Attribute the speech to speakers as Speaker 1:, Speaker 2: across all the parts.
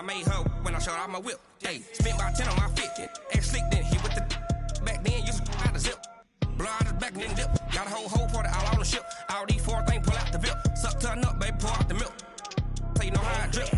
Speaker 1: I made her when I showed off my whip. Hey, spent about 10 on my 50. Ex slick then hit with the back then used to out the zip. Blow out his back and then dip. Got a whole party all on the ship. All these four things pull out the VIP. Suck turn up, baby, pour out the milk. So you know how I drip.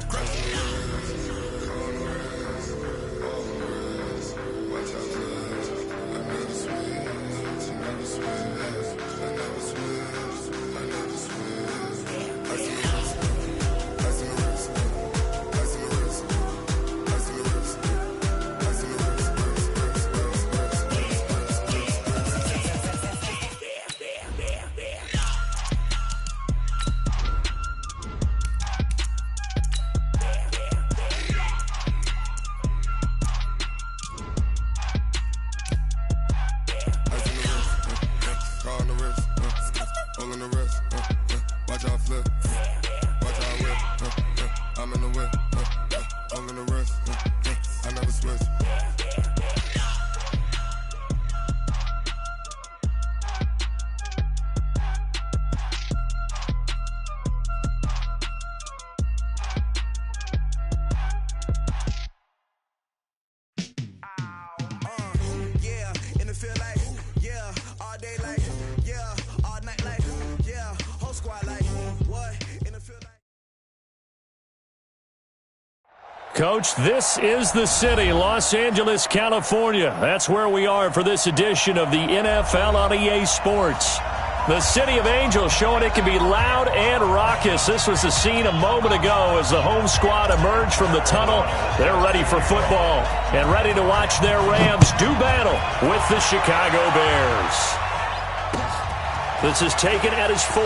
Speaker 2: Coach, this is the city, Los Angeles, California. That's where we are for this edition of the NFL on EA Sports. The City of Angels showing it can be loud and raucous. This was the scene a moment ago as the home squad emerged from the tunnel. They're ready for football and ready to watch their Rams do battle with the Chicago Bears. This is taken at his 4.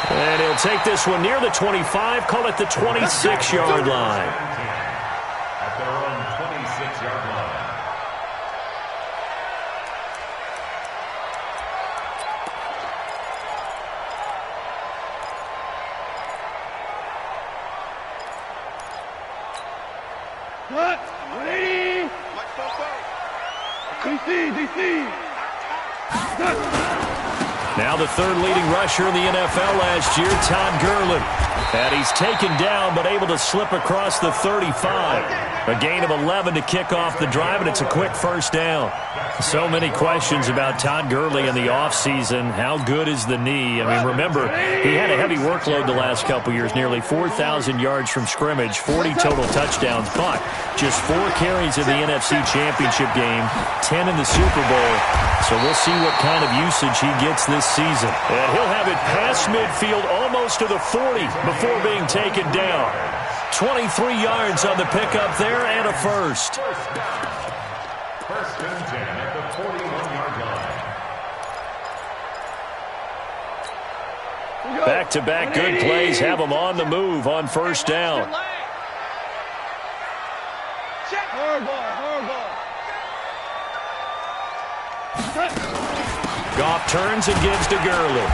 Speaker 2: And he'll take this one near the 25, call it the 26-yard line.
Speaker 3: At their own 26-yard line.
Speaker 4: Cut! Ready! DC!
Speaker 2: Now the third leading rusher in the NFL last year, Todd Gurley. And he's taken down but able to slip across the 35. A gain of 11 to kick off the drive, and it's a quick first down. So many questions about Todd Gurley in the offseason. How good is the knee? I mean, remember, he had a heavy workload the last couple years, nearly 4,000 yards from scrimmage, 40 total touchdowns, but just 4 carries in the NFC Championship game, 10 in the Super Bowl. So we'll see what kind of usage he gets this season. And he'll have it past midfield almost to the 40 before being taken down. 23 yards on the pickup there and a first.
Speaker 3: First and 10 at the 41-yard line.
Speaker 2: Back-to-back good plays have them on the move on first down. Goff turns and gives to Gurley.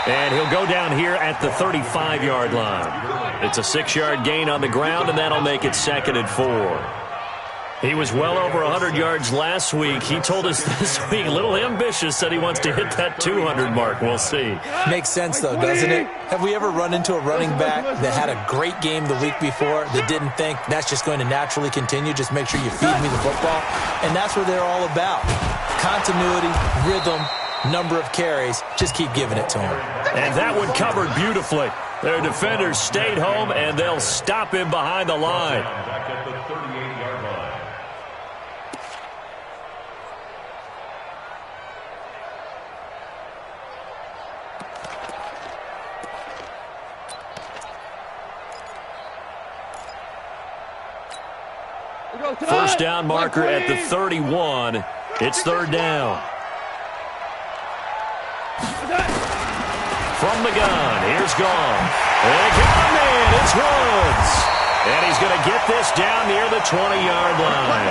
Speaker 2: And he'll go down here at the 35-yard line. It's a 6-yard gain on the ground, and that'll make it 2nd and 4. He was well over 100 yards last week. He told us this week, a little ambitious, said he wants to hit that 200 mark. We'll see.
Speaker 5: Makes sense, though, doesn't it? Have we ever run into a running back that had a great game the week before that didn't think that's just going to naturally continue? Just make sure you feed me the football. And that's what they're all about. Continuity, rhythm, number of carries. Just keep giving it to him.
Speaker 2: And that one covered beautifully. Their defenders stayed home, and they'll stop him behind the line.
Speaker 3: Back at the 38-yard line.
Speaker 2: First down marker at the 31. It's third down. From the gun, here's Goff. And man, it's Woods. And he's going to get this down near the 20-yard line.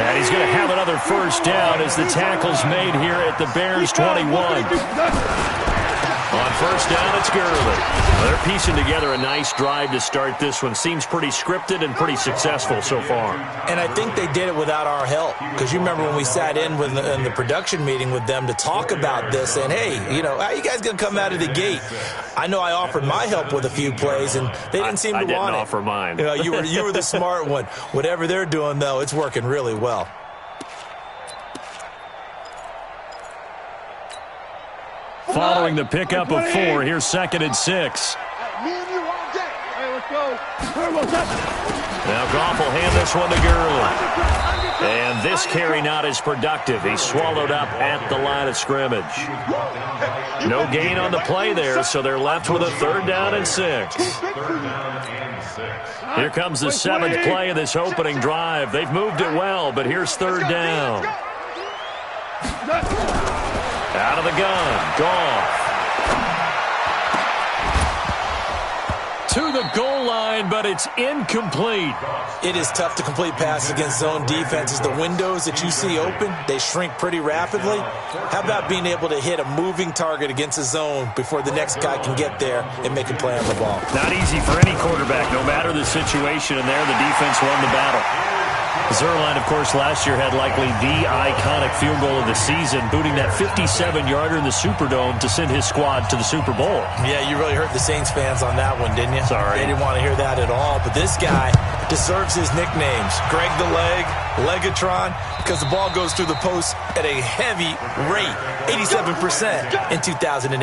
Speaker 2: And he's going to have another first down as the tackle's made here at the Bears 21. On first down, it's Gurley. Well, they're piecing together a nice drive to start this one. Seems pretty scripted and pretty successful so far.
Speaker 5: And I think they did it without our help. Because you remember when we sat in the production meeting with them to talk about this, and hey, how you guys going to come out of the gate? I know I offered my help with a few plays, and they didn't seem to want it. I
Speaker 2: didn't offer mine.
Speaker 5: You were the smart one. Whatever they're doing, though, it's working really well.
Speaker 2: Following the pickup of 4, here's 2nd and 6.
Speaker 4: Me and you all day. Hey, let's go.
Speaker 2: Now Goff will hand this one to Gurley. And this carry not as productive. He's swallowed up at the line of scrimmage. No gain on the play there, so they're left with a 3rd down and 6. Here comes the 7th play of this opening drive. They've moved it well, but here's 3rd down. Out of the gun, Goff. To the goal line, but it's incomplete.
Speaker 5: It is tough to complete passes against zone defenses. The windows that you see open, they shrink pretty rapidly. How about being able to hit a moving target against a zone before the next guy can get there and make a play on the ball?
Speaker 2: Not easy for any quarterback, no matter the situation, and there the defense won the battle. Zerline, of course, last year had likely the iconic field goal of the season, booting that 57-yarder in the Superdome to send his squad to the Super Bowl.
Speaker 5: Yeah, you really hurt the Saints fans on that one, didn't you?
Speaker 2: Sorry.
Speaker 5: They didn't want to hear that at all. But this guy deserves his nicknames. Greg the Leg, Legatron, because the ball goes through the post at a heavy rate, 87% in 2018.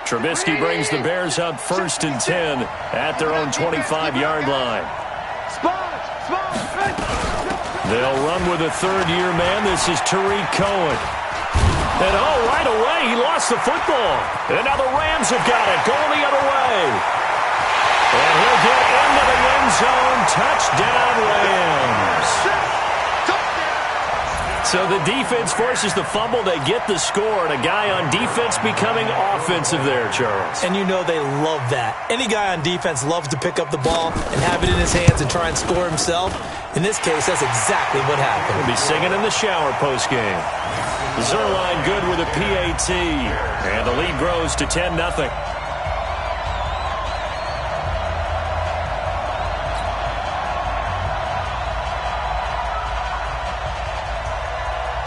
Speaker 2: Trubisky brings the Bears up 1st and 10 at their own 25-yard line. They'll run with a 3rd-year man. This is Tariq Cohen. And, right away, he lost the football. And now the Rams have got it, going the other way. And he'll get into the end zone. Touchdown, Rams. So the defense forces the fumble. They get the score, and a guy on defense becoming offensive there, Charles.
Speaker 5: And you know they love that. Any guy on defense loves to pick up the ball and have it in his hands and try and score himself. In this case, that's exactly what happened.
Speaker 2: He'll be singing in the shower postgame. Zerline good with a PAT, and the lead grows to 10-0.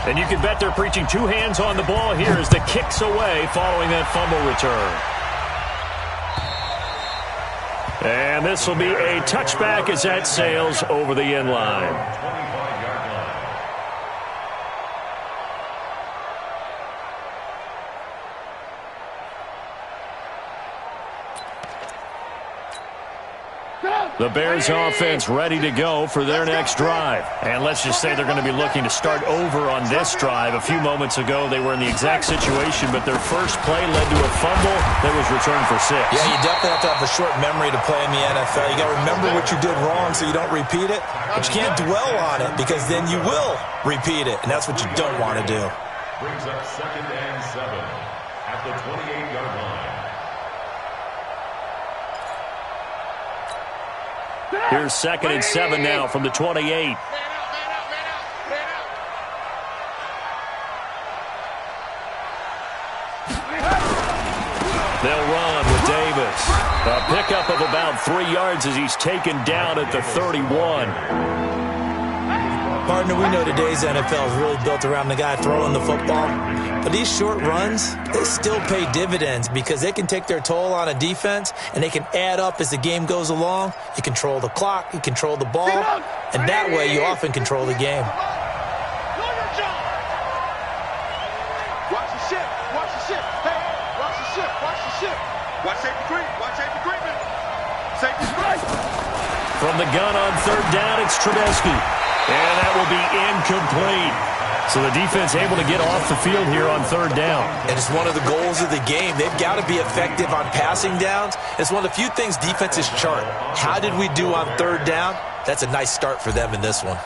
Speaker 2: And you can bet they're preaching 2 hands on the ball here as the kick's away following that fumble return. And this will be a touchback as that sails over the end line. The Bears offense ready to go for their next drive. And let's just say they're going to be looking to start over on this drive. A few moments ago, they were in the exact situation, but their first play led to a fumble that was returned for 6.
Speaker 5: Yeah, you definitely have to have a short memory to play in the NFL. You got to remember what you did wrong so you don't repeat it, but you can't dwell on it because then you will repeat it, and that's what you don't want to do.
Speaker 3: Brings up 2nd and 7 at the 28-yard line.
Speaker 2: Here's 2nd and 7 now from the 28.
Speaker 4: Man out.
Speaker 2: They'll run with Davis. A pickup of about 3 yards as he's taken down at the 31.
Speaker 5: Partner, we know today's NFL is really built around the guy throwing the football. But these short runs, they still pay dividends because they can take their toll on a defense and they can add up as the game goes along. You control the clock, you control the ball, and that way you often control the game.
Speaker 4: Watch the ship. Hey, watch the ship. Watch safety creep. Safety creep.
Speaker 2: From the gun on 3rd down, it's Trubisky. And that will be incomplete. So the defense able to get off the field here on 3rd down.
Speaker 5: And it's one of the goals of the game. They've got to be effective on passing downs. It's one of the few things defenses chart. How did we do on 3rd down? That's a nice start for them in this one.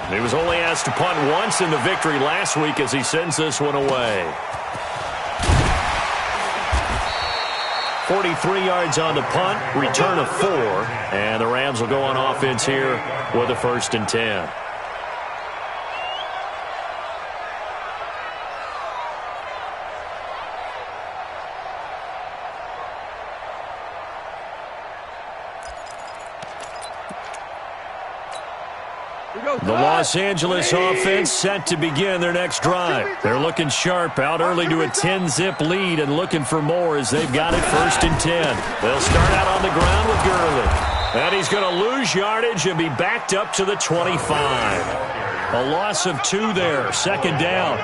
Speaker 2: He was only asked to punt once in the victory last week as he sends this one away. 43 yards on the punt, return of 4, and the Rams will go on offense here with a 1st and 10. The Los Angeles offense set to begin their next drive. They're looking sharp, out early to a 10-zip lead and looking for more as they've got it 1st and 10. They'll start out on the ground with Gurley. And he's going to lose yardage and be backed up to the 25. A loss of 2 there, 2nd down.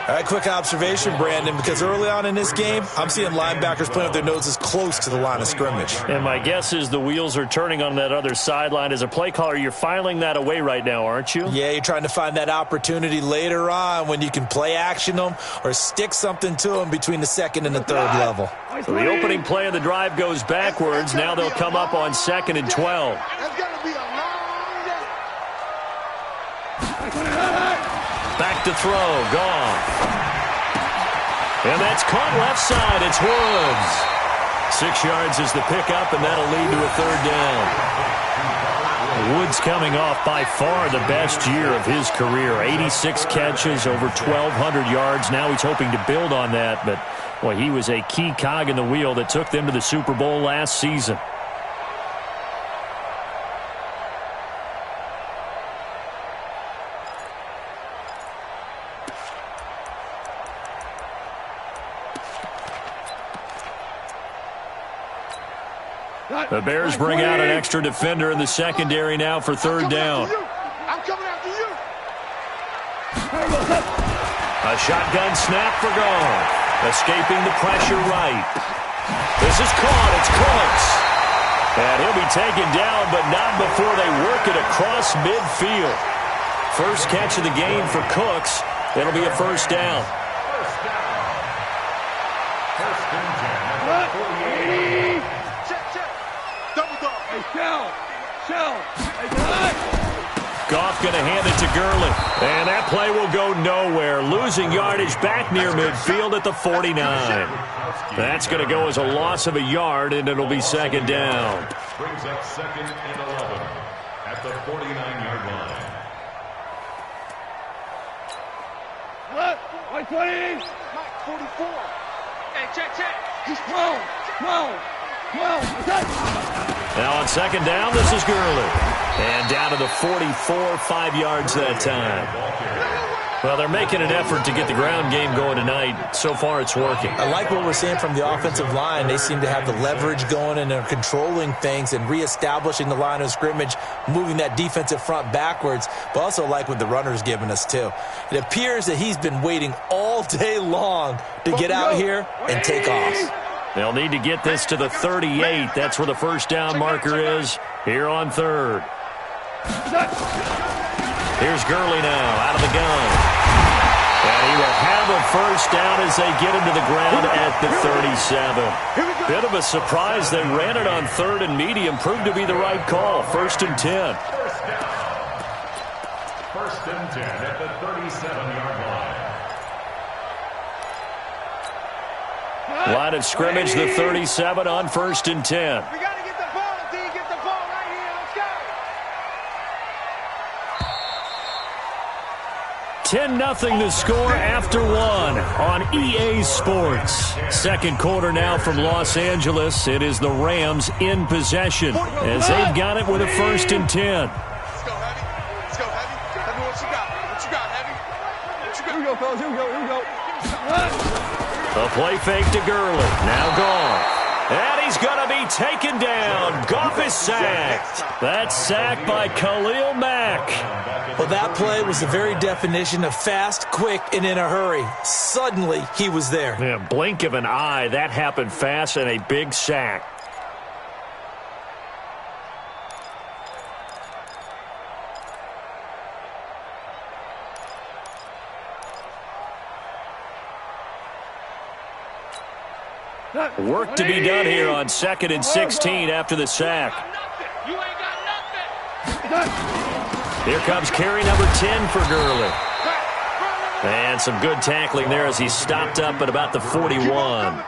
Speaker 5: All right, quick observation, Brandon, because early on in this game, I'm seeing linebackers playing with their noses close to the line of scrimmage.
Speaker 2: And my guess is the wheels are turning on that other sideline. As a play caller, you're filing that away right now, aren't you?
Speaker 5: Yeah, you're trying to find that opportunity later on when you can play action them or stick something to them between the 2nd and the 3rd level.
Speaker 2: So the opening play of the drive goes backwards. Now they'll come up on 2nd and 12.
Speaker 4: That's going to be a long day.
Speaker 2: Back to throw, gone. And that's caught left side. It's Woods. 6 yards is the pickup, and that'll lead to a 3rd down. Woods coming off by far the best year of his career. 86 catches, over 1,200 yards. Now he's hoping to build on that, but boy, he was a key cog in the wheel that took them to the Super Bowl last season. The Bears bring out an extra defender in the secondary now for 3rd down.
Speaker 4: I'm coming after you.
Speaker 2: A shotgun snap for Gone. Escaping the pressure right. This is caught. It's Cooks. And he'll be taken down, but not before they work it across midfield. First catch of the game for Cooks. It'll be a 1st down. Goff going to hand it to Gurley. And that play will go nowhere. Losing yardage back near midfield at the 49. That's going to go as a loss of a yard, and it'll be 2nd down.
Speaker 3: Brings up 2nd and 11 at the 49-yard line.
Speaker 4: What? 120. Mike, 44. Hey, check. He's 12.
Speaker 2: Now on 2nd down, this is Gurley. And down to the 44, 5 yards that time. Well, they're making an effort to get the ground game going tonight. So far, it's working.
Speaker 5: I like what we're seeing from the offensive line. They seem to have the leverage going, and they're controlling things and reestablishing the line of scrimmage, moving that defensive front backwards, but also like what the runner's giving us, too. It appears that he's been waiting all day long to get out here and take off.
Speaker 2: They'll need to get this to the 38. That's where the 1st down marker is here on 3rd. Here's Gurley now out of the gun. And he will have a 1st down as they get him to the ground at the 37. Bit of a surprise. They ran it on 3rd and medium. Proved to be the right call. 1st and 10.
Speaker 3: 1st and 10 at the 37-yard line.
Speaker 2: Line of scrimmage, the 37 on 1st and 10.
Speaker 4: We got to get the ball, D. Get the ball right here. Let's go.
Speaker 2: 10-0 the score after 1 on EA Sports. 2nd quarter now from Los Angeles. It is the Rams in possession as they've got it with a 1st and 10.
Speaker 4: Let's go, Heavy. Let's go, Heavy. Tell me what you got. What you got, Heavy? What you got? Here we go, fellas. Here we go.
Speaker 2: A play fake to Gurley. Now gone. And he's going to be taken down. Goff is sacked. That's sacked by Khalil Mack.
Speaker 5: Well, that play was the very definition of fast, quick, and in a hurry. Suddenly, he was there.
Speaker 2: Yeah, blink of an eye. That happened fast and a big sack. Work to be done here on 2nd and 16 after the sack.
Speaker 4: You ain't got nothing.
Speaker 2: Here comes carry number 10 for Gurley. And some good tackling there as he stopped up at about the 41.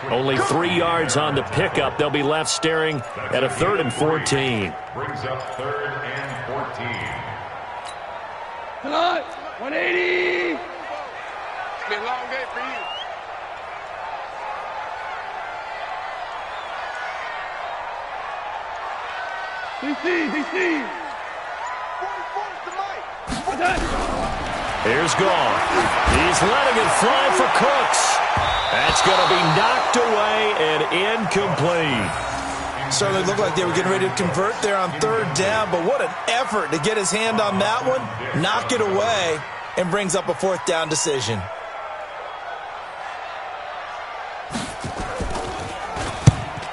Speaker 2: Only 3 yards on the pickup. They'll be left staring at a 3rd and 14.
Speaker 3: Brings up 3rd and 14.
Speaker 4: 180. It's been a long day for you. DC.
Speaker 2: Here's Gone. He's letting it fly for Cooks. That's going to be knocked away and incomplete.
Speaker 5: Certainly looked like they were getting ready to convert there on 3rd down, but what an effort to get his hand on that one, knock it away, and brings up a 4th down decision.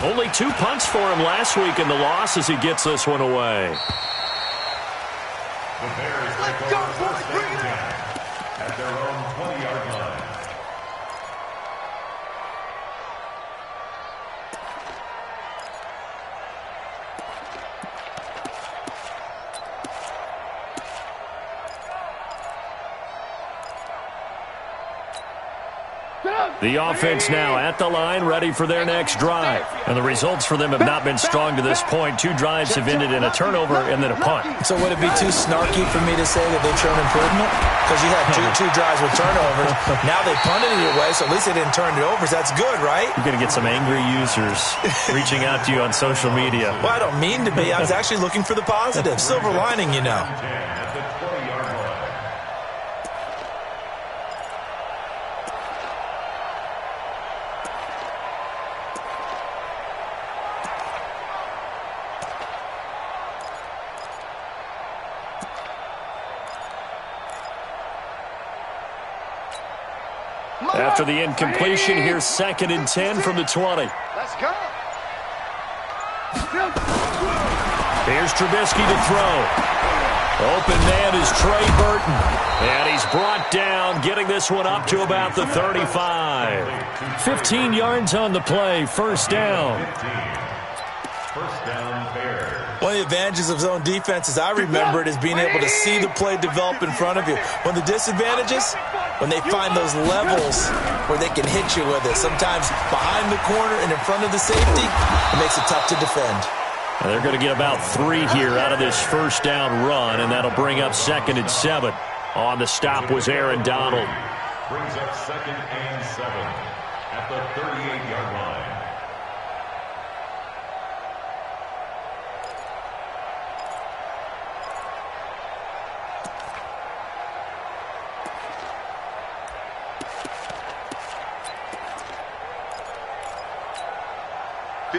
Speaker 2: Only 2 punts for him last week in the loss as he gets this one away.
Speaker 3: The Bears take over first and 10 at their own 20-yard line.
Speaker 2: The offense now at the line, ready for their next drive. And the results for them have not been strong to this point. 2 drives have ended in a turnover and then a punt.
Speaker 5: So would it be too snarky for me to say that they've shown improvement? Because you had two drives with turnovers. Now they punted it away, so at least they didn't turn it over. So that's good, right?
Speaker 2: You're going to get some angry users reaching out to you on social media.
Speaker 5: Well, I don't mean to be. I was actually looking for the positive. Silver lining, you know.
Speaker 3: At the 20-yard line.
Speaker 2: After the incompletion, here's 2nd and 10 from the 20.
Speaker 4: Let's go.
Speaker 2: Here's Trubisky to throw. Open man is Trey Burton. And he's brought down, getting this one up to about the 35. 15 yards on the play, 1st down.
Speaker 3: 1st down, Bears.
Speaker 5: One of the advantages of zone defense, as I remember it, is being able to see the play develop in front of you. One of the disadvantages, when they find those levels where they can hit you with it, sometimes behind the corner and in front of the safety, it makes it tough to defend.
Speaker 2: And they're going to get about 3 here out of this 1st down run, and that'll bring up 2nd and 7. On the stop was Aaron Donald.
Speaker 3: Brings up 2nd and 7 at the 38-yard line.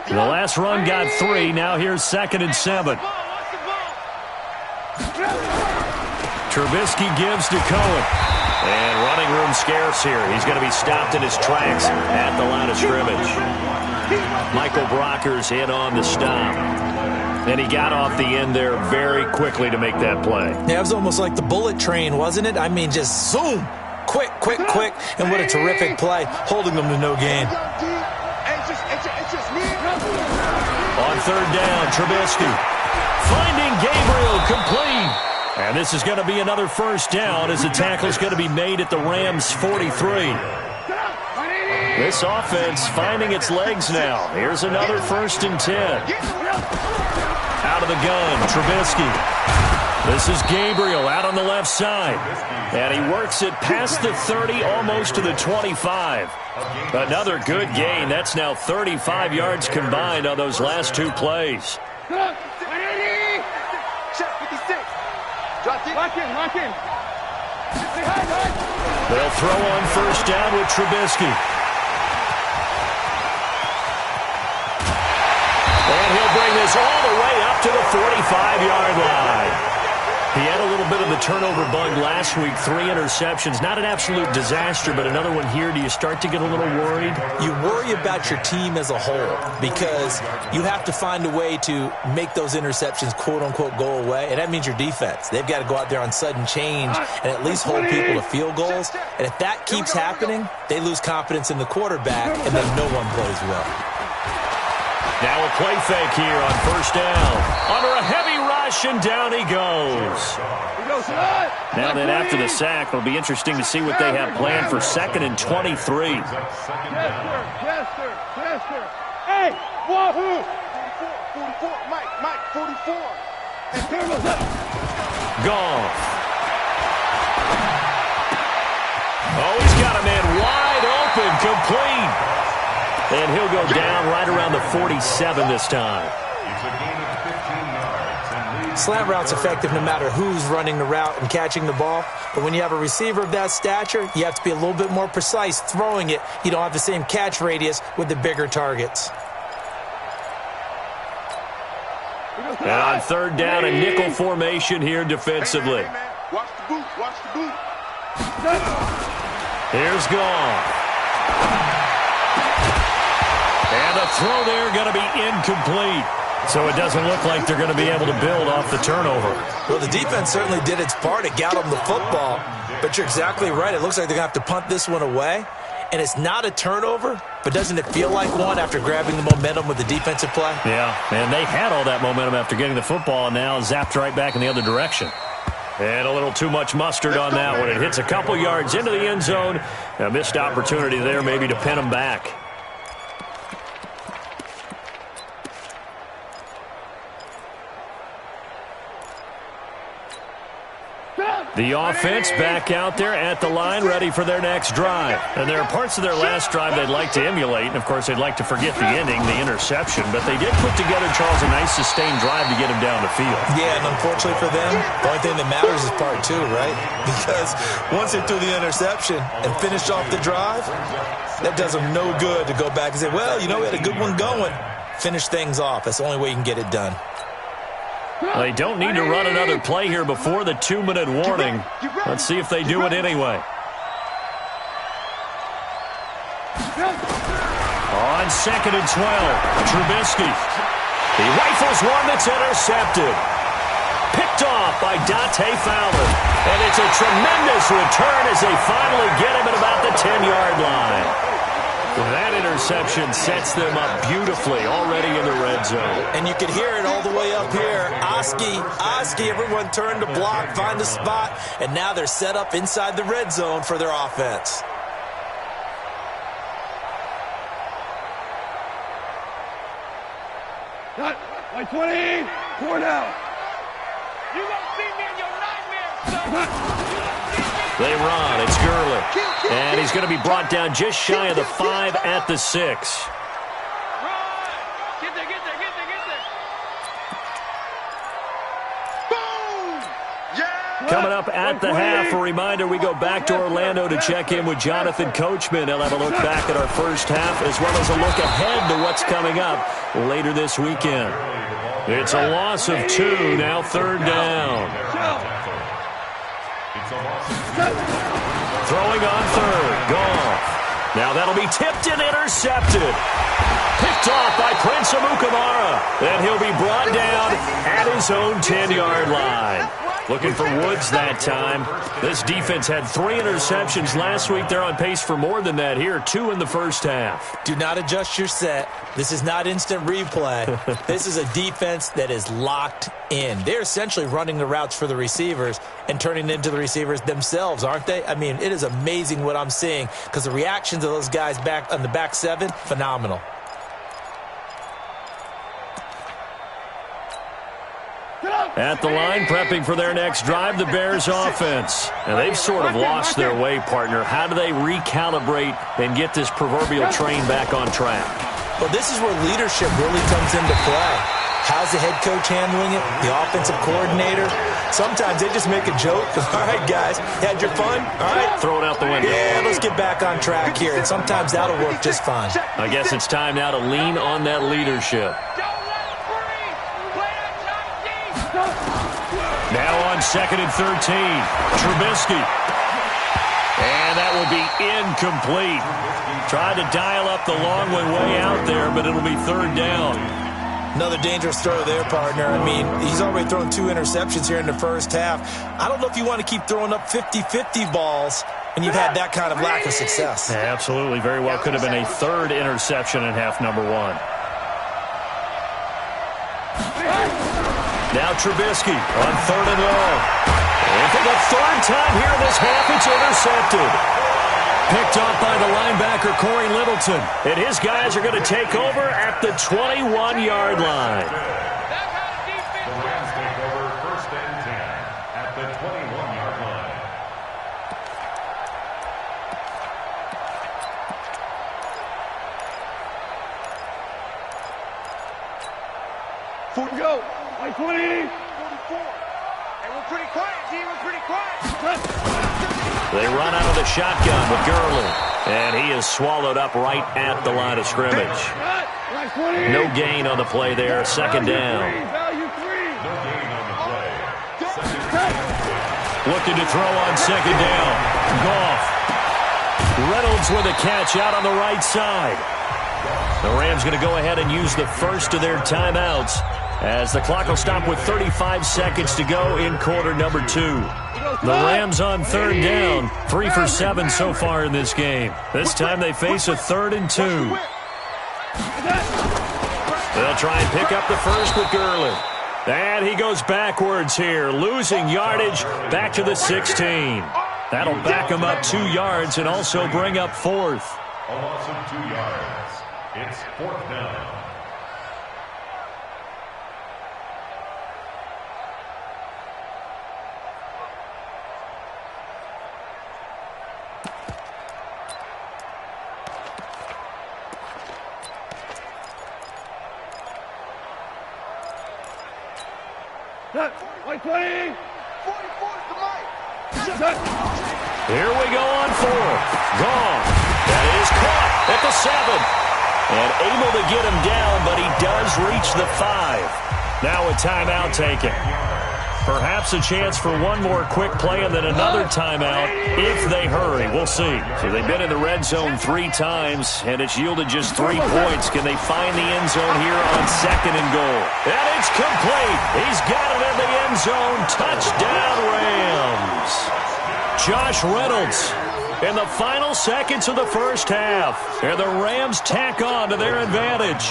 Speaker 2: The last run got 3. Now here's 2nd and 7. Trubisky gives to Cohen. And running room scarce here. He's going to be stopped in his tracks at the line of scrimmage. Michael Brocker's in on the stop. And he got off the end there very quickly to make that play.
Speaker 5: Yeah, it was almost like the bullet train, wasn't it? I mean, just zoom. Quick. And what a terrific play, holding them to no gain.
Speaker 2: On 3rd down, Trubisky finding Gabriel complete. And this is going to be another 1st down as the tackle is going to be made at the Rams' 43. This offense finding its legs now. Here's another 1st and 10. Out of the gun, Trubisky. This is Gabriel out on the left side. And he works it past the 30, almost to the 25. Another good gain. That's now 35 yards combined on those last 2 plays.
Speaker 4: Lock in.
Speaker 2: They'll throw on 1st down with Trubisky. And he'll bring this all the way up to the 45-yard line. He had a little bit of the turnover bug last week, 3 interceptions. Not an absolute disaster, but another one here. Do you start to get a little worried?
Speaker 5: You worry about your team as a whole because you have to find a way to make those interceptions, quote-unquote, go away, and that means your defense. They've got to go out there on sudden change and at least hold people to field goals. And if that keeps happening, they lose confidence in the quarterback, and then no one plays well.
Speaker 2: Now a play fake here on 1st down. Under a heavy ride rush, and down he goes. Now then, after the sack, it'll be interesting to see what they have planned for 2nd and 23.
Speaker 4: Chester. Hey, wahoo! 44, Mike, 44. And Turbo's up.
Speaker 2: Goff. Oh, he's got a man wide open, complete. And he'll go down right around the 47 this time.
Speaker 5: Slant route's effective no matter who's running the route and catching the ball. But when you have a receiver of that stature, you have to be a little bit more precise throwing it. You don't have the same catch radius with the bigger targets.
Speaker 2: And on 3rd down, a nickel formation here defensively.
Speaker 4: Watch the boot.
Speaker 2: Here's Goff. And the throw there going to be incomplete. So it doesn't look like they're going to be able to build off the turnover.
Speaker 5: Well, the defense certainly did its part. It got them the football. But you're exactly right. It looks like they're going to have to punt this one away. And it's not a turnover, but doesn't it feel like one after grabbing the momentum with the defensive play?
Speaker 2: Yeah, and they had all that momentum after getting the football, and now zapped right back in the other direction. And a little too much mustard on that one. It hits a couple yards into the end zone. A missed opportunity there maybe to pin them back. The offense back out there at the line, ready for their next drive. And there are parts of their last drive they'd like to emulate, and, of course, they'd like to forget the ending, the interception. But they did put together, Charles, a nice sustained drive to get him down the field.
Speaker 5: Yeah, and unfortunately for them, the only thing that matters is part 2, right? Because once they threw the interception and finished off the drive, that does them no good to go back and say, well, you know, we had a good one going. Finish things off. That's the only way you can get it done.
Speaker 2: Well, they don't need to run another play here before the 2-minute warning. Let's see if they do it anyway. On 2nd and 12, Trubisky. He rifles one that's intercepted. Picked off by Dante Fowler. And it's a tremendous return as they finally get him at about the 10-yard line. That interception sets them up beautifully already in the red zone.
Speaker 5: And you can hear it all the way up here. Oski, everyone turned to block, find the spot, and now they're set up inside the red zone for their offense.
Speaker 4: Like 20, 4 down. You won't see me in your nightmares, son.
Speaker 2: They run. It's Gurley. And he's going to be brought down just shy of the 5 at the 6.
Speaker 4: Get there. Boom! Yeah!
Speaker 2: Coming up at the half, a reminder, we go back to Orlando to check in with Jonathan Coachman. He'll have a look back at our first half as well as a look ahead to what's coming up later this weekend. It's a loss of 2, now 3rd down. Throwing on 3rd, Goff. Now that'll be tipped and intercepted. Picked off by Prince Amukamara. And he'll be brought down at his own 10-yard line. Looking for Woods that time. This defense had 3 interceptions last week. They're on pace for more than that here, 2 in the first half.
Speaker 5: Do not adjust your set. This is not instant replay. This is a defense that is locked in. They're essentially running the routes for the receivers and turning into the receivers themselves, aren't they? I mean, it is amazing what I'm seeing because the reactions of those guys back on the back 7, phenomenal.
Speaker 2: At the line, prepping for their next drive, the Bears offense. And they've sort of lost their way, partner. How do they recalibrate and get this proverbial train back on track?
Speaker 5: Well, this is where leadership really comes into play. How's the head coach handling it? The offensive coordinator? Sometimes they just make a joke. All right, guys, had your fun? All right.
Speaker 2: Throw it out the window.
Speaker 5: Yeah, let's get back on track here. And sometimes that'll work just fine.
Speaker 2: I guess it's time now to lean on that leadership. Now on 2nd and 13, Trubisky. And that will be incomplete. Tried to dial up the long one way out there, but it'll be 3rd down.
Speaker 5: Another dangerous throw there, partner. I mean, he's already thrown 2 interceptions here in the first half. I don't know if you want to keep throwing up 50-50 balls when you've had that kind of lack of success.
Speaker 2: Yeah, absolutely. Very well could have been a 3rd interception in half number 1. Now Trubisky on 3rd and long. And for the 3rd time here in this half, it's intercepted. Picked off by the linebacker, Corey Littleton. And his guys are going to take over at the 21-yard line.
Speaker 3: The Rams take over 1st and 10 at the 21-yard line.
Speaker 4: Go. 20. 44. And we're pretty quiet, G. We're pretty quiet.
Speaker 2: They run out of the shotgun with Gurley. And he is swallowed up right at the line of scrimmage. No gain on the play there. 2nd down.
Speaker 3: No gain on the play. 2nd down.
Speaker 2: Looking to throw on 2nd down. Goff. Reynolds with a catch out on the right side. The Rams going to go ahead and use the first of their timeouts as the clock will stop with 35 seconds to go in quarter number 2. The Rams on 3rd down, 3 for 7 so far in this game. This time they face a 3rd and 2. They'll try and pick up the first with Gurley. And he goes backwards here, losing yardage back to the 16. That'll back him up 2 yards and also bring up 4th.
Speaker 3: A loss of 2 yards. It's 4th down.
Speaker 2: Here we go on 4th. Gone. That is caught at the 7. And able to get him down, but he does reach the 5. Now a timeout taken. Perhaps a chance for one more quick play and then another timeout if they hurry. We'll see. So they've been in the red zone 3 times, and it's yielded just 3 points. Can they find the end zone here on 2nd and goal? And it's complete. He's got it in the end zone. Touchdown, Rams. Josh Reynolds in the final seconds of the first half. And the Rams tack on to their advantage.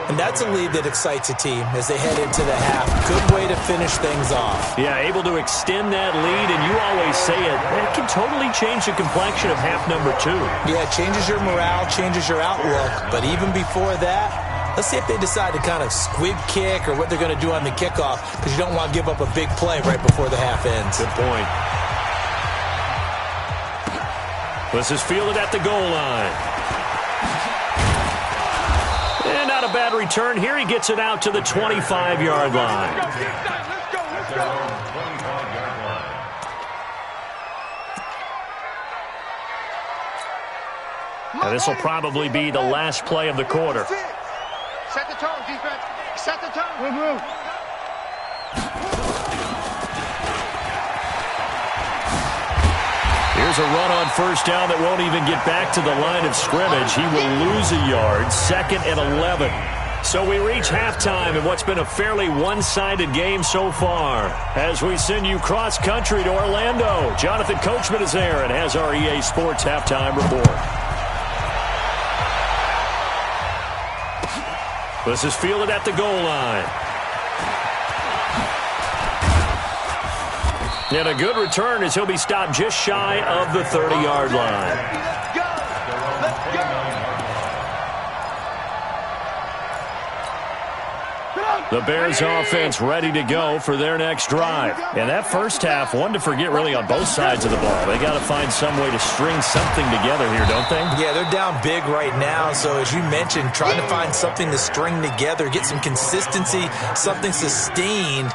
Speaker 5: And that's a lead that excites a team as they head into the half. Good way to finish things off.
Speaker 2: Yeah, able to extend that lead, and you always say it can totally change the complexion of half number 2.
Speaker 5: Yeah, it changes your morale, changes your outlook. But even before that, let's see if they decide to kind of squib kick or what they're going to do on the kickoff, because you don't want to give up a big play right before the half ends.
Speaker 2: Good point. This is fielded at the goal line. And not a bad return here. He gets it out to the 25-yard line.
Speaker 3: Let's go.
Speaker 2: Now this will probably be the last play of the quarter.
Speaker 4: Set the tone, defense. Set the tone.
Speaker 2: Here's a run on 1st down that won't even get back to the line of scrimmage. He will lose a yard. 2nd and 11. So we reach halftime in what's been a fairly one-sided game so far. As we send you cross-country to Orlando, Jonathan Coachman is there and has our EA Sports halftime report. This is fielded at the goal line. And a good return as he'll be stopped just shy of the 30-yard line. The Bears offense ready to go for their next drive. And that first half, one to forget really on both sides of the ball. They got to find some way to string something together here, don't they?
Speaker 5: Yeah, they're down big right now. So as you mentioned, trying to find something to string together, get some consistency, something sustained,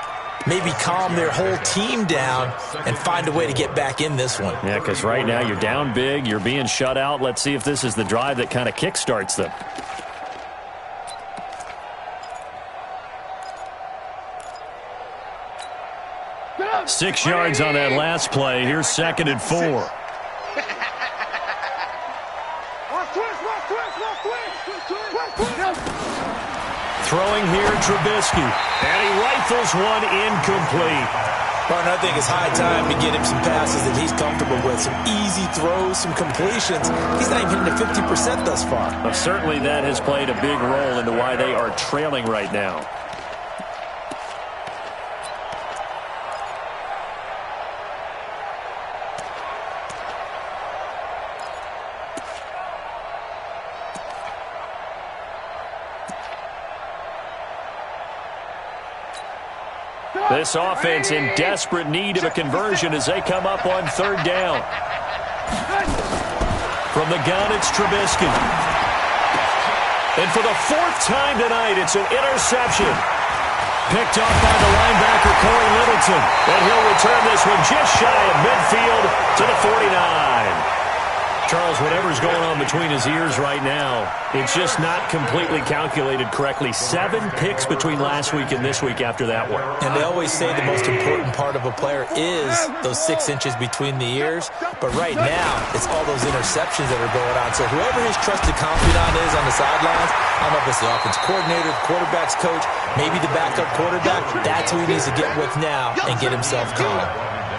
Speaker 5: maybe calm their whole team down and find a way to get back in this one.
Speaker 2: Yeah, because right now you're down big, you're being shut out. Let's see if this is the drive that kind of kickstarts them. Six yards on that last play. Here's 2nd and 4. Throwing here, Trubisky. And he rifles one incomplete.
Speaker 5: Martin, I think it's high time to get him some passes that he's comfortable with. Some easy throws, some completions. He's not even hitting to 50% thus far.
Speaker 2: Well, certainly that has played a big role into why they are trailing right now. This offense in desperate need of a conversion as they come up on third down. From the gun, it's Trubisky. And for the fourth time tonight, it's an interception. Picked off by the linebacker, Corey Littleton. And he'll return this one just shy of midfield to the 49. Charles, whatever's going on between his ears right now, it's just not completely calculated correctly. 7 picks between last week and this week after that one.
Speaker 5: And they always say the most important part of a player is those 6 inches between the ears. But right now, it's all those interceptions that are going on. So whoever his trusted confidant is on the sidelines, I don't know if it's the offensive coordinator, the quarterback's coach, maybe the backup quarterback, that's who he needs to get with now and get himself calm.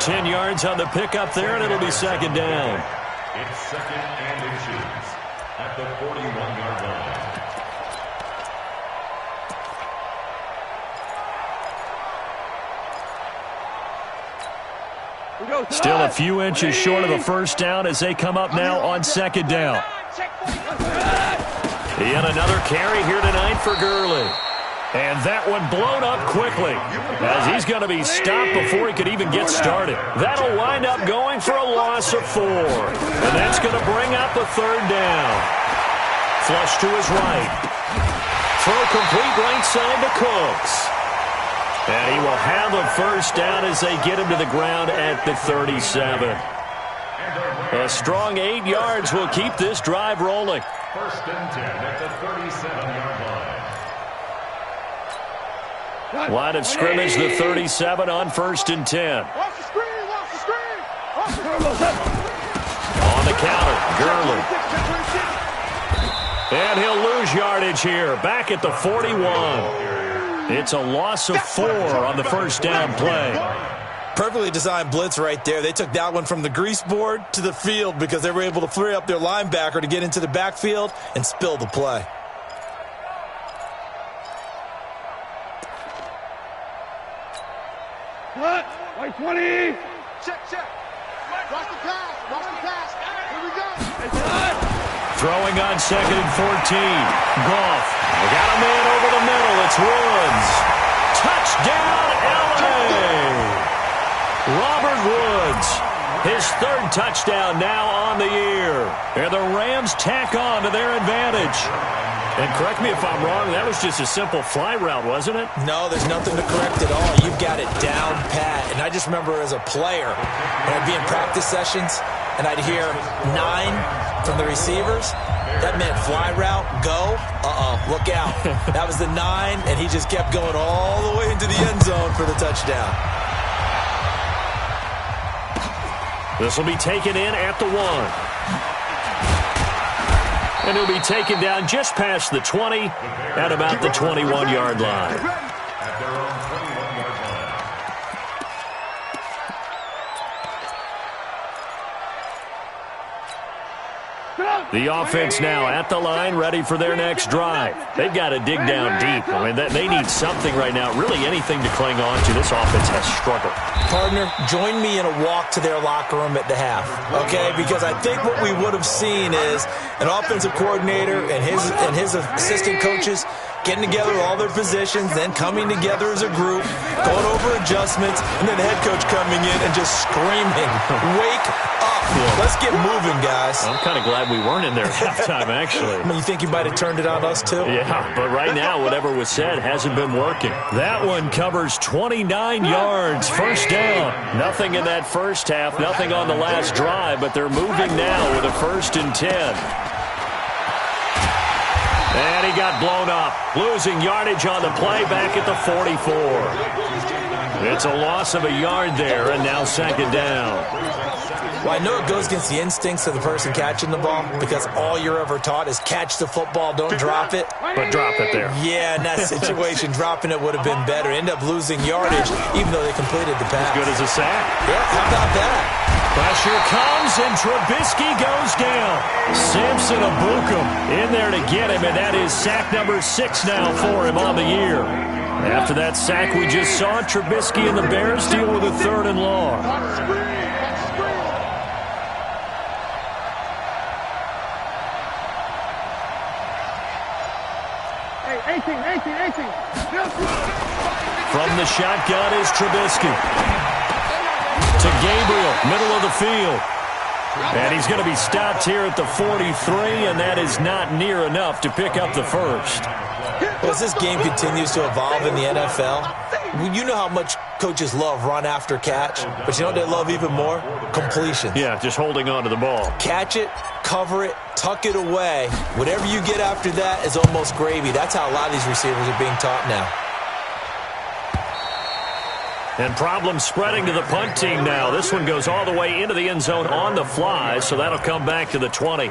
Speaker 2: 10 yards on the pickup there, and it'll be second down.
Speaker 3: It's second and inches at the 41-yard line.
Speaker 2: Still a few inches short of a first down as they come up now on second down. Yet another carry here tonight for Gurley. And that one blown up quickly as he's going to be stopped before he could even get started. That'll wind up going for a loss of 4. And that's going to bring up a third down. Flush to his right. Throw complete right side to Cooks. And he will have a first down as they get him to the ground at the 37. A strong 8 yards will keep this drive rolling.
Speaker 3: First and 10 at the 37-yard line.
Speaker 2: Line of scrimmage, the 37 on first and 10.
Speaker 4: Watch the screen, watch the screen.
Speaker 2: On the counter, Gurley. And he'll lose yardage here, back at the 41. It's a loss of 4 on the first down play.
Speaker 5: Perfectly designed blitz right there. They took that one from the grease board to the field because they were able to free up their linebacker to get into the backfield and spill the play.
Speaker 4: What? White 20. Check, check. Watch the pass. Watch the pass. Here we go.
Speaker 2: Throwing on second and 14. Goff. They got a man over the middle. It's Woods. Touchdown, L.A. Robert Woods. His third touchdown now on the year. And the Rams tack on to their advantage. And correct me if I'm wrong, that was just a simple fly route, wasn't it?
Speaker 5: No, there's nothing to correct at all. You've got it down pat. And I just remember as a player, when I'd be in practice sessions, and I'd hear 9 from the receivers, that meant fly route, go, look out. That was the 9, and he just kept going all the way into the end zone for the touchdown.
Speaker 2: This will be taken in at the 1. And he'll be taken down just past the 20 at about the 21-yard line.
Speaker 3: At their own 21-yard line.
Speaker 2: The offense now at the line, ready for their next drive. They've got to dig down deep. I mean, they need something right now, really anything to cling on to. This offense has struggled.
Speaker 5: Partner, join me in a walk to their locker room at the half, okay? Because I think what we would have seen is an offensive coordinator and his assistant coaches getting together all their positions, then coming together as a group, going over adjustments, and then the head coach coming in and just screaming, wake up. Let's get moving, guys.
Speaker 2: I'm kind of glad we weren't in there at halftime, actually.
Speaker 5: I mean, you think you might have turned it on us, too?
Speaker 2: Yeah, but right now, whatever was said hasn't been working. That one covers 29 yards, first down. Nothing in that first half, nothing on the last drive, but they're moving now with a first and 10. And he got blown up, losing yardage on the play back at the 44. It's a loss of a yard there, and now second down.
Speaker 5: Well, I know it goes against the instincts of the person catching the ball because all you're ever taught is catch the football, don't drop it.
Speaker 2: But drop it there.
Speaker 5: Yeah, in that situation, dropping it would have been better. End up losing yardage, even though they completed the pass.
Speaker 2: Good as a sack.
Speaker 5: Yeah, how about that?
Speaker 2: Pressure comes, and Trubisky goes down. Samson Abukum in there to get him, and that is sack number 6 now for him on the year. After that sack we just saw, Trubisky and the Bears deal with a 3rd and long.
Speaker 4: Hey, 18.
Speaker 2: From the shotgun is Trubisky. To Gabriel, middle of the field. And he's going to be stopped here at the 43, and that is not near enough to pick up the first.
Speaker 5: Well, as this game continues to evolve in the NFL, you know how much coaches love run after catch, but you know what they love even more? Completions.
Speaker 2: Yeah, just holding on to the ball.
Speaker 5: Catch it, cover it, tuck it away. Whatever you get after that is almost gravy. That's how a lot of these receivers are being taught now.
Speaker 2: And problems spreading to the punt team now. This one goes all the way into the end zone on the fly, so that'll come back to the 20.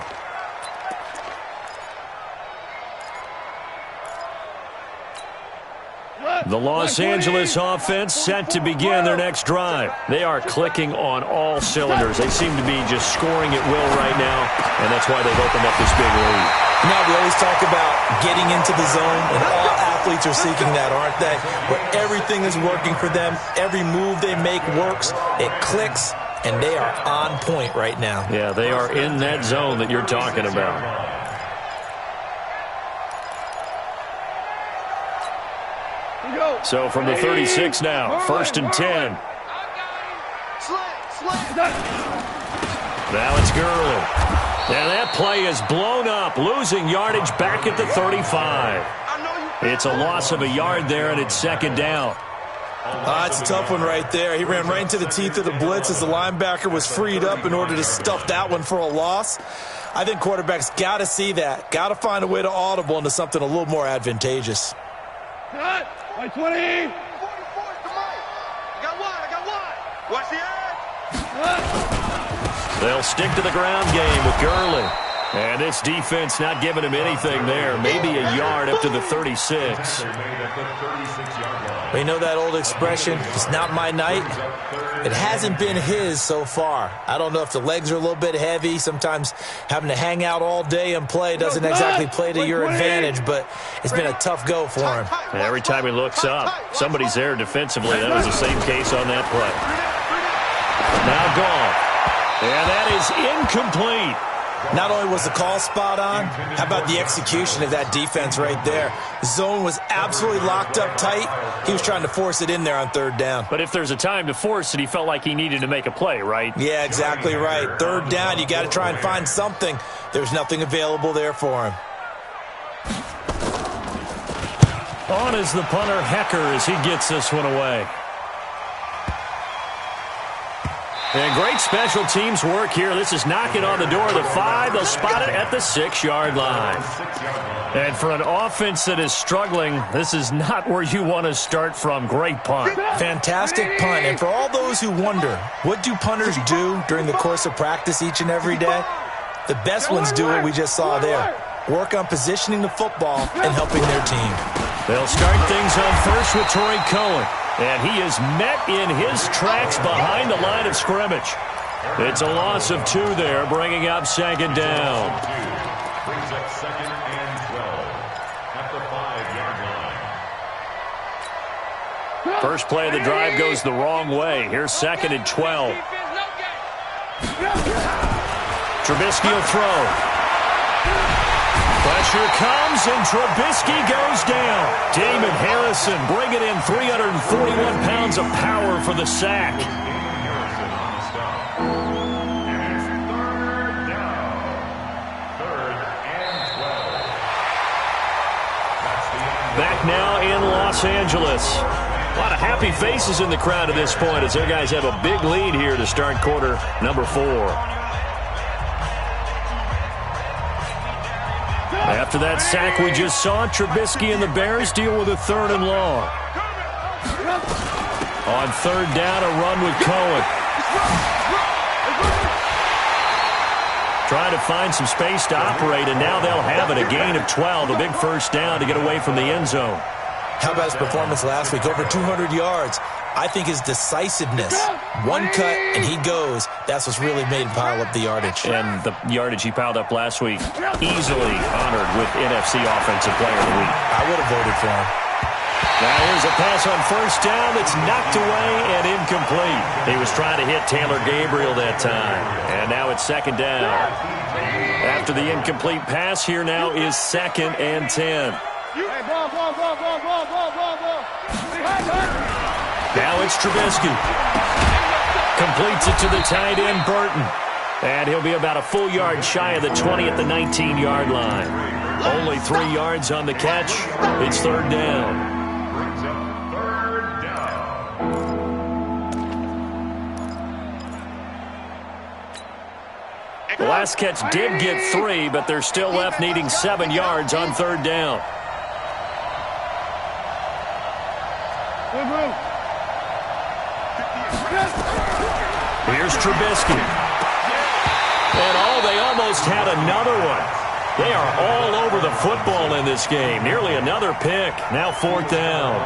Speaker 2: The Los Angeles offense set to begin their next drive. They are clicking on all cylinders. They seem to be just scoring at will right now, and that's why they've opened up this big lead.
Speaker 5: Now, we always talk about getting into the zone, and all athletes are seeking that, aren't they? Where everything is working for them. Every move they make works. It clicks, and they are on point right now.
Speaker 2: Yeah, they are in that zone that you're talking about. So from the 36 now, 1st and 10. Now it's Gurley. And that play is blown up, losing yardage back at the 35. It's a loss of a yard there, and it's 2nd down.
Speaker 5: It's a tough one right there. He ran right into the teeth of the blitz as the linebacker was freed up in order to stuff that one for a loss. I think quarterbacks got to see that, got to find a way to audible into something a little more advantageous.
Speaker 4: Cut! By 20! 44, I got one! Watch the edge!
Speaker 2: They'll stick to the ground game with Gurley. And this defense not giving him anything there. Maybe a yard up to the 36.
Speaker 5: We know that old expression, it's not my night. It hasn't been his so far. I don't know if the legs are a little bit heavy. Sometimes having to hang out all day and play doesn't exactly play to your advantage, but it's been a tough go for him.
Speaker 2: And every time he looks up, somebody's there defensively. That was the same case on that play. Now gone. And that is incomplete.
Speaker 5: Not only was the call spot on, how about the execution of that defense right there? The zone was absolutely locked up tight. He was trying to force it in there on 3rd down.
Speaker 2: But if there's a time to force it, he felt like he needed to make a play, right?
Speaker 5: Yeah, exactly right. 3rd down, you got to try and find something. There's nothing available there for him.
Speaker 2: On is the punter, Hecker, as he gets this one away. And great special teams work here. This is knocking on the door of the 5. They'll spot it at the 6-yard line. And for an offense that is struggling, this is not where you want to start from. Great punt.
Speaker 5: Fantastic punt. And for all those who wonder, what do punters do during the course of practice each and every day? The best ones do what we just saw there. Work on positioning the football and helping their team.
Speaker 2: They'll start things on first with Torrey Cohen. And he is met in his tracks behind the line of scrimmage. It's a loss of 2 there, bringing up 2nd down.
Speaker 3: Brings up 2nd and 12 at the 5-yard line.
Speaker 2: First play of the drive goes the wrong way. Here's 2nd and 12. Trubisky will throw. Pressure comes, and Trubisky goes down. Damon Harrison bringing in 341 pounds of power for the sack. Back now in Los Angeles. A lot of happy faces in the crowd at this point as their guys have a big lead here to start quarter number 4. After that sack we just saw, Trubisky and the Bears deal with a 3rd and long. On 3rd down, a run with Cohen. Trying to find some space to operate, and now they'll have it. A gain of 12, a big 1st down to get away from the end zone.
Speaker 5: How about his performance last week? Over 200 yards. I think his decisiveness, one cut and he goes, that's what's really made him pile up the yardage.
Speaker 2: And the yardage he piled up last week, easily honored with NFC Offensive Player of the Week.
Speaker 5: I would have voted for him.
Speaker 2: Now here's a pass on 1st down that's knocked away and incomplete. He was trying to hit Taylor Gabriel that time. And now it's 2nd down. After the incomplete pass, here now is 2nd and 10. Now it's Trubisky. Completes it to the tight end, Burton. And he'll be about a full yard shy of the 20 at the 19-yard line. Only 3 yards on the catch. It's third down.
Speaker 3: Brings up third down.
Speaker 2: The last catch did get 3, but they're still left needing 7 yards on third down. Here's Trubisky. And they almost had another one. They are all over the football in this game. Nearly another pick. Now fourth down.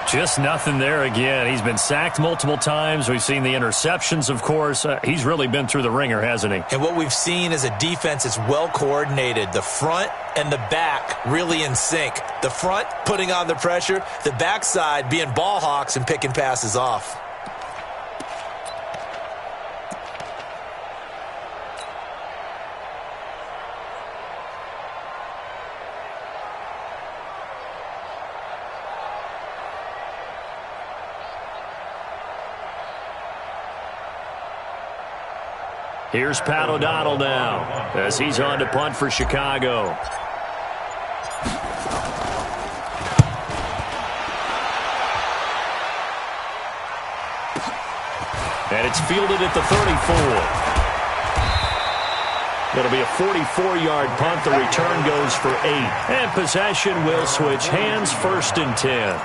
Speaker 2: Just nothing there again. He's been sacked multiple times. We've seen the interceptions, of course. He's really been through the ringer, hasn't he?
Speaker 5: And what we've seen is a defense that's well coordinated. The front and the back really in sync. The front putting on the pressure. The backside being ball hawks and picking passes off.
Speaker 2: Here's Pat O'Donnell now as he's on to punt for Chicago. And it's fielded at the 34. It'll be a 44-yard punt. The return goes for 8. And possession will switch hands, first and 10.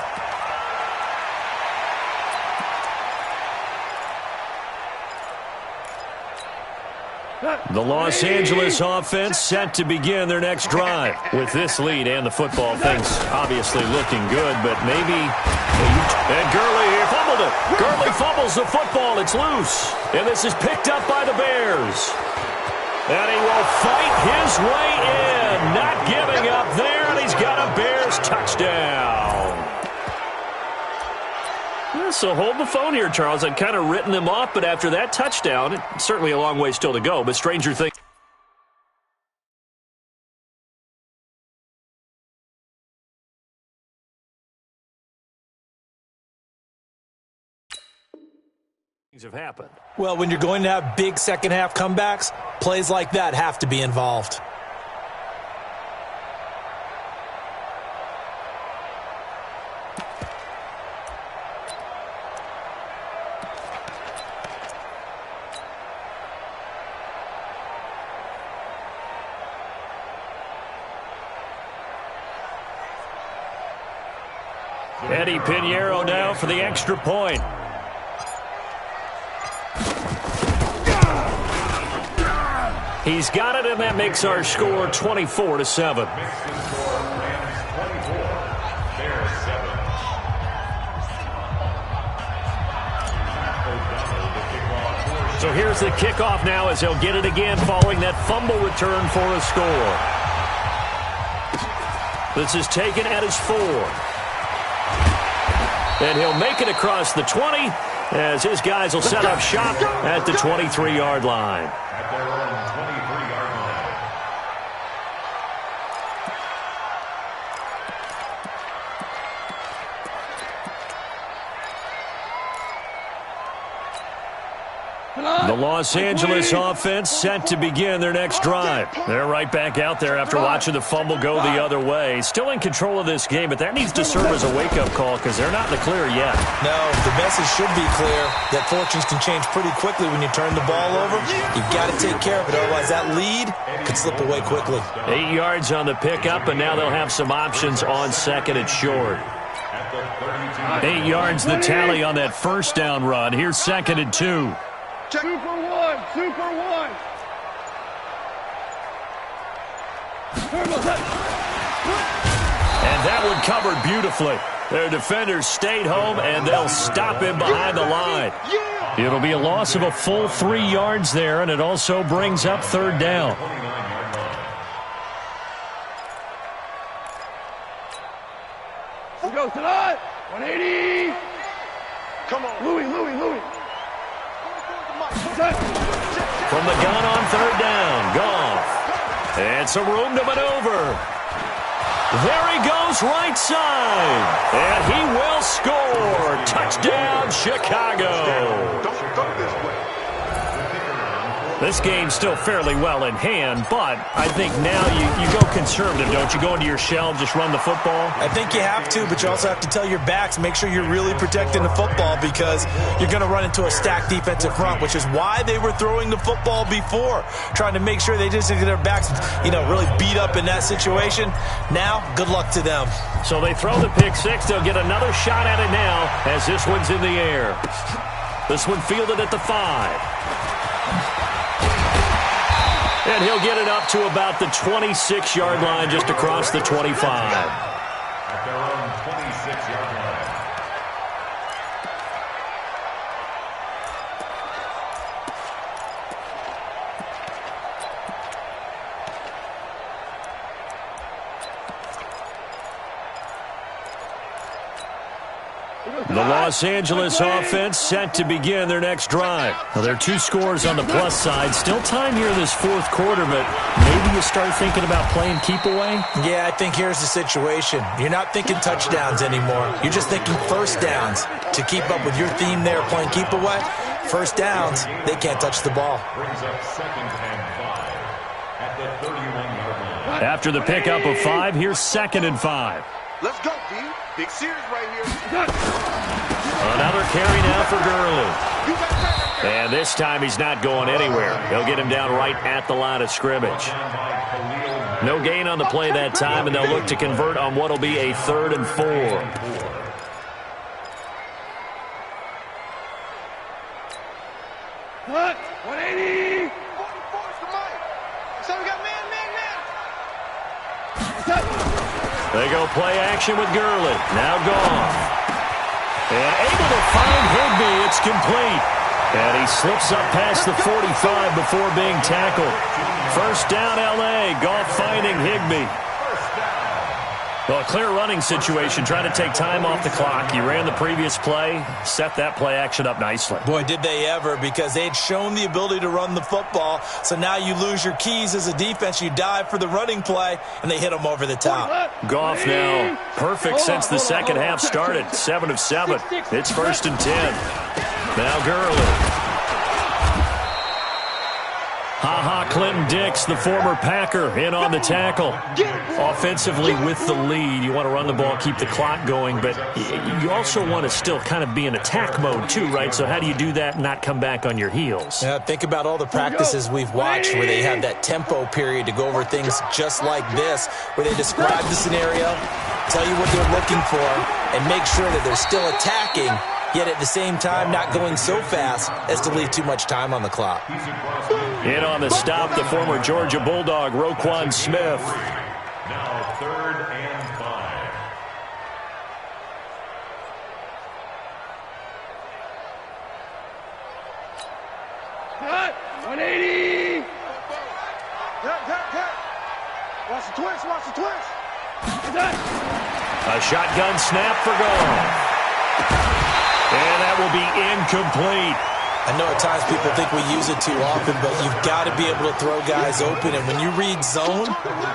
Speaker 2: The Los Angeles offense set to begin their next drive. With this lead and the football, things obviously looking good, but maybe... And Gurley here fumbled it. Gurley fumbles the football. It's loose. And this is picked up by the Bears. And he will fight his way in. Not giving up there, and he's got a Bears touchdown. So hold the phone here, Charles. I'd kind of written them off, but after that touchdown, it's certainly a long way still to go, but stranger things have happened.
Speaker 5: Well, when you're going to have big second-half comebacks, plays like that have to be involved.
Speaker 2: Eddie Pinheiro now for the extra point. He's got it, and that makes our score 24-7. So here's the kickoff now as he'll get it again following that fumble return for a score. This is taken at his 4. And he'll make it across the 20 as his guys will set up shop at the 23-yard line.
Speaker 3: At their own 23-yard line.
Speaker 2: The Los Angeles offense set to begin their next drive. They're right back out there after watching the fumble go the other way. Still in control of this game, but that needs to serve as a wake-up call because they're not in the clear yet.
Speaker 5: No, the message should be clear that fortunes can change pretty quickly when you turn the ball over. You've got to take care of it, otherwise that lead could slip away quickly.
Speaker 2: 8 yards on the pickup, and now they'll have some options on second and short. 8 yards the tally on that first down run. Here's second and 2.
Speaker 4: Super one, super one.
Speaker 2: And that one covered beautifully. Their defenders stayed home, and they'll stop him behind the line. It'll be a loss of a full 3 yards there, and it also brings up third down.
Speaker 4: Let's go tonight. 180. Come on. Louis.
Speaker 2: From the gun on third down, Goff. And some room to maneuver. There he goes right side. And he will score. Touchdown, Chicago.
Speaker 4: Don't go this way.
Speaker 2: This game's still fairly well in hand, but I think now you go conservative, don't you? Go into your shell, just run the football?
Speaker 5: I think you have to, but you also have to tell your backs, make sure you're really protecting the football because you're going to run into a stacked defensive front, which is why they were throwing the football before, trying to make sure they just get their backs, really beat up in that situation. Now, good luck to them.
Speaker 2: So they throw the pick six. They'll get another shot at it now as this one's in the air. This one fielded at the 5. And he'll get it up to about the 26-yard line, just across the 25.
Speaker 3: At their own 26-yard line.
Speaker 2: The Los Angeles offense set to begin their next drive. Well, there are 2 scores on the plus side. Still time here in this fourth quarter, but maybe you start thinking about playing keep away?
Speaker 5: Yeah, I think here's the situation. You're not thinking touchdowns anymore. You're just thinking first downs. To keep up with your theme there, playing keep away, first downs, they can't touch the ball.
Speaker 3: Brings up 2nd and 5 at the 31-yard line.
Speaker 2: After the pickup of 5, here's 2nd and 5.
Speaker 4: Let's go, D. Big series right here.
Speaker 2: Another carry now for Gurley. And this time he's not going anywhere. He'll get him down right at the line of scrimmage. No gain on the play that time, and they'll look to convert on what will be a 3rd and 4.
Speaker 4: What? 180. 44 to Mike. So we got man.
Speaker 2: They go play action with Gurley. Now Goff. And able to find Higbee. It's complete. And he slips up past the 45 before being tackled. First down, L.A. Goff finding Higbee. Well, a clear running situation, trying to take time off the clock. You ran the previous play, set that play action up nicely.
Speaker 5: Boy, did they ever, because they had shown the ability to run the football. So now you lose your keys as a defense. You dive for the running play, and they hit them over the top.
Speaker 2: Goff now perfect since the second half started. 7 of 7. It's 1st and 10. Now Gurley. Clinton Dix, the former Packer, in on the tackle. Offensively with the lead, you want to run the ball, keep the clock going, but you also want to still kind of be in attack mode too, right? So how do you do that and not come back on your heels?
Speaker 5: Yeah, think about all the practices we've watched where they have that tempo period to go over things just like this, where they describe the scenario, tell you what they're looking for, and make sure that they're still attacking, yet at the same time not going so fast as to leave too much time on the clock.
Speaker 2: In on the stop, the former Georgia Bulldog, Roquan Smith.
Speaker 3: Now 3rd and 5.
Speaker 4: Cut. 180. Cut. Watch the twist.
Speaker 2: A shotgun snap for Goff. And that will be incomplete.
Speaker 5: I know at times people think we use it too often, but you've got to be able to throw guys open. And when you read zone,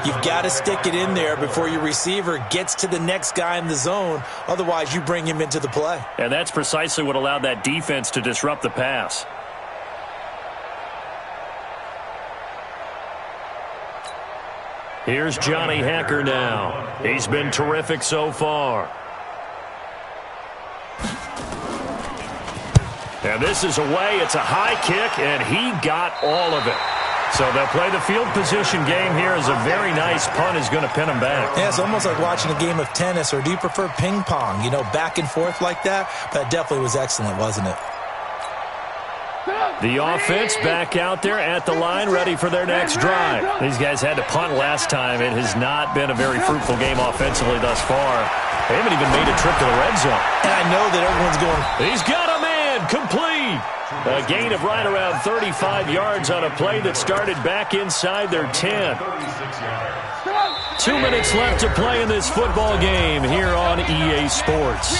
Speaker 5: you've got to stick it in there before your receiver gets to the next guy in the zone. Otherwise, you bring him into the play.
Speaker 2: And that's precisely what allowed that defense to disrupt the pass. Here's Johnny Hacker now. He's been terrific so far. And this is away. It's a high kick, and he got all of it. So they'll play the field position game here as a very nice punt is going to pin them back.
Speaker 5: Yeah, it's almost like watching a game of tennis, or do you prefer ping pong? Back and forth like that? That definitely was excellent, wasn't it?
Speaker 2: The offense back out there at the line, ready for their next drive. These guys had to punt last time. It has not been a very fruitful game offensively thus far. They haven't even made a trip to the red zone.
Speaker 5: And I know that everyone's going,
Speaker 2: he's got a man, complete. A gain of right around 35 yards on a play that started back inside their 10. 2 minutes left to play in this football game here on EA Sports.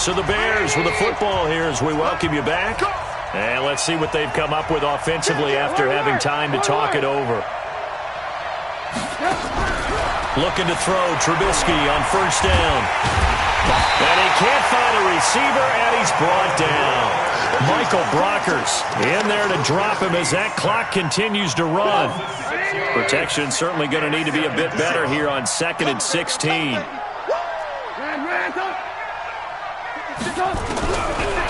Speaker 2: So the Bears with the football here as we welcome you back. And let's see what they've come up with offensively after having time to talk it over. Looking to throw, Trubisky on first down. And he can't find a receiver, and he's brought down. Michael Brockers in there to drop him as that clock continues to run. Protection certainly going to need to be a bit better here on 2nd and 16.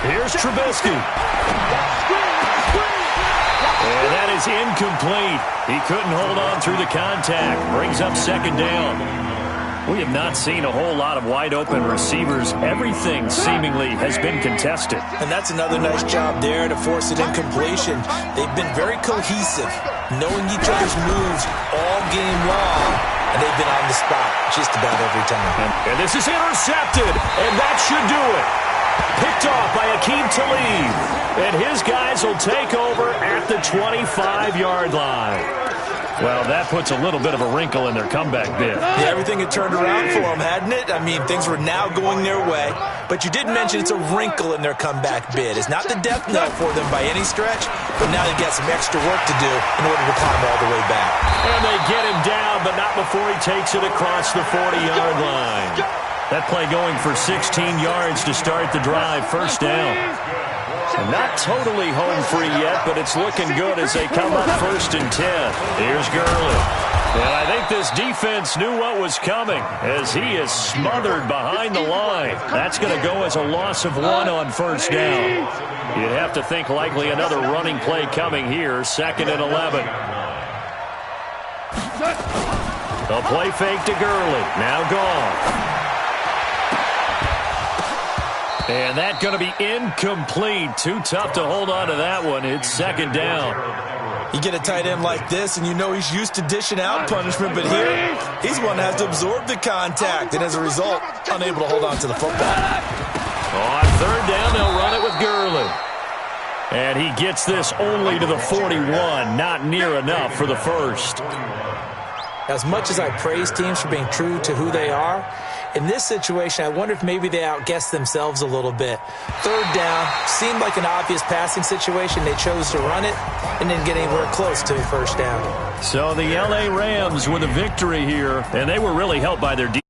Speaker 2: Here's Trubisky. And that is incomplete. He couldn't hold on through the contact. Brings up 2nd down. We have not seen a whole lot of wide-open receivers. Everything seemingly has been contested.
Speaker 5: And that's another nice job there to force it incompletion. They've been very cohesive, knowing each other's moves all game long, and they've been on the spot just about every time.
Speaker 2: And this is intercepted, and that should do it. Picked off by Akeem Talib, and his guys will take over at the 25-yard line. Well, that puts a little bit of a wrinkle in their comeback bid.
Speaker 5: Yeah, everything had turned around for them, hadn't it? I mean, things were now going their way. But you did mention it's a wrinkle in their comeback bid. It's not the death knell for them by any stretch, but now they've got some extra work to do in order to climb all the way back.
Speaker 2: And they get him down, but not before he takes it across the 40-yard line. That play going for 16 yards to start the drive, first down. And not totally home free yet, but it's looking good as they come up 1st and 10. Here's Gurley. And I think this defense knew what was coming as he is smothered behind the line. That's going to go as a loss of 1 on first down. You'd have to think likely another running play coming here, 2nd and 11. A play fake to Gurley. Now gone. And that's going to be incomplete. Too tough to hold on to that one. It's 2nd down.
Speaker 5: You get a tight end like this, and you know he's used to dishing out punishment, but here, he's one that has to absorb the contact, and as a result, unable to hold on to the football.
Speaker 2: On 3rd down, they'll run it with Gurley. And he gets this only to the 41, not near enough for the first.
Speaker 5: As much as I praise teams for being true to who they are, in this situation, I wonder if maybe they outguessed themselves a little bit. 3rd down seemed like an obvious passing situation. They chose to run it and didn't get anywhere close to a first down.
Speaker 2: So the L.A. Rams with a victory here, and they were really helped by their defense.